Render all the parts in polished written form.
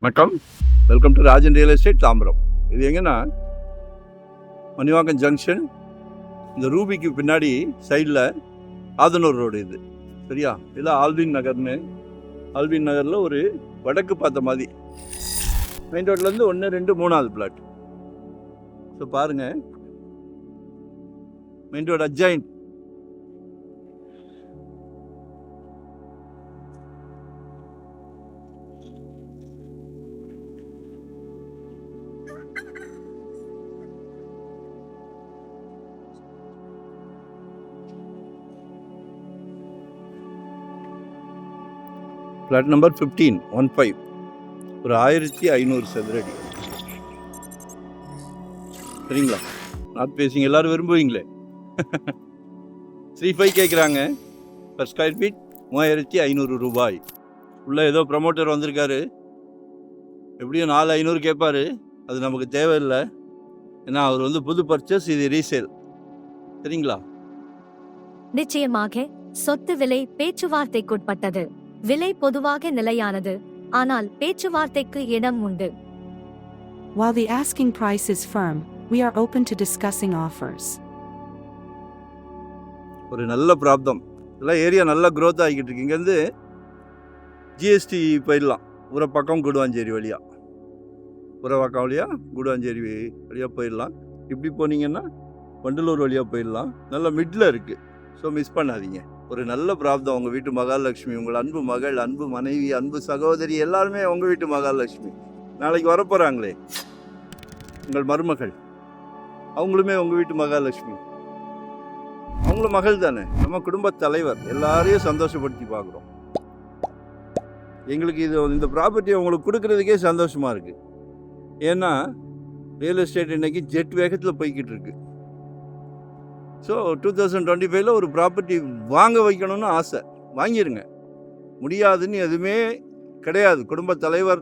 வணக்கம், welcome to Rajan real estate Tambaram. இது எங்கன்னா மணிவாக்கம் ஜங்ஷன், இந்த ரூபிக்கு பின்னாடி சைடில் ஆதனூர் ரோடு. இது சரியா? இதில் ஆல்வின் நகர்னு, ஆல்வின் நகரில் ஒரு வடக்கு பார்த்த மாதிரி மெயின் ரோட்லேருந்து 1, 2, 3வது பிளாட். ஸோ பாருங்கள், main road adjoint. Flat number 15 ஒரு 1500 சதுரடி. சரிங்களா? நார்த் பேசிங் எல்லோரும் விரும்புவீங்களே. 35 கேட்குறாங்க பர் ஸ்கொயர் ஃபீட், 3500 ரூபாய். உள்ளே ஏதோ ப்ரமோட்டர் வந்திருக்காரு, எப்படியும் 4500 கேட்பார். அது நமக்கு தேவையில்லை, ஏன்னா அவர் வந்து புது பர்ச்சேஸ், இது ரீசேல். சரிங்களா? நிச்சயமாக சொத்து விலை பேச்சுவார்த்தைக்குட்பட்டது. விலை பொதுவாக நிலையானது, ஆனால் பேச்சுவார்த்தைக்கு இடம் உண்டு. While the asking price is firm, we are open to discussing offers. ஒரு நல்ல பிராப்தம். இதெல்லாம் ஏரியா நல்லா க்ரோத் ஆகிக்கிட்டு இருக்கு. இங்கேருந்து ஜிஎஸ்டி போயிடலாம். பக்கம் கூடுவாஞ்சேரி வழியாக, பக்கம் வழியாக கூடுவாஞ்சேரி வழியாக போயிடலாம். இப்படி போனீங்கன்னா வண்டலூர் வழியாக போயிடலாம். நல்லா மிடில் இருக்குது. ஸோ மிஸ் பண்ணாதீங்க. ஒரு நல்ல பிராப்தம். உங்கள் வீட்டு மகாலட்சுமி, உங்கள் அன்பு மகள், அன்பு மனைவி, அன்பு சகோதரி, எல்லாருமே உங்கள் வீட்டு மகாலட்சுமி. நாளைக்கு வரப்போகிறாங்களே உங்கள் மருமகள், அவங்களுமே உங்கள் வீட்டு மகாலட்சுமி. அவங்களும் மகள் தானே, நம்ம குடும்ப தலைவர். எல்லாரையும் சந்தோஷப்படுத்தி பார்க்குறோம். எங்களுக்கு இந்த ப்ராப்பர்ட்டியை உங்களுக்கு கொடுக்கறதுக்கே சந்தோஷமாக இருக்குது. ஏன்னா ரியல் எஸ்டேட் இன்றைக்கி ஜெட் வேகத்தில் போய்கிட்டு இருக்கு. ஸோ 2025 ஒரு ப்ராப்பர்ட்டி வாங்க வைக்கணும்னு ஆசை, வாங்கிடுங்க. முடியாதுன்னு எதுவுமே கிடையாது. குடும்ப தலைவர்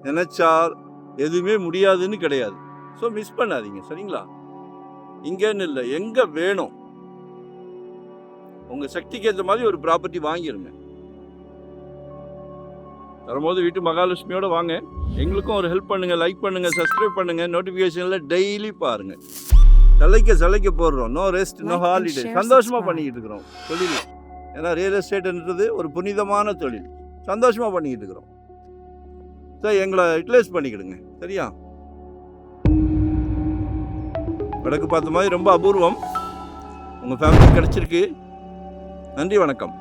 நினைச்சால் எதுவுமே முடியாதுன்னு கிடையாது. ஸோ மிஸ் பண்ணாதீங்க. சரிங்களா? இங்கேன்னு இல்லை, எங்கே வேணும் உங்கள் சக்திக்கு ஏற்ற மாதிரி ஒரு ப்ராப்பர்ட்டி வாங்கிடுங்க. வரும்போது வீட்டு மகாலட்சுமியோட வாங்க. எங்களுக்கும் ஒரு ஹெல்ப் பண்ணுங்கள், லைக் பண்ணுங்கள், சப்ஸ்கிரைப் பண்ணுங்கள், நோட்டிஃபிகேஷனில் டெய்லி பாருங்கள். சலைக்க போடுறோம். No rest, no holiday. சந்தோஷமாக பண்ணிக்கிட்டு இருக்கிறோம் தொழில். ஏன்னா ரியல் எஸ்டேட்ன்றது ஒரு புனிதமான தொழில். சந்தோஷமாக பண்ணிக்கிட்டு இருக்கிறோம். சரி, எங்களை யூட்டிலைஸ் பண்ணிக்கிடுங்க. சரியா? வடக்கு பார்த்த மாதிரி ரொம்ப அபூர்வம். உங்கள் ஃபேமிலி கிடச்சிருக்கு. நன்றி, வணக்கம்.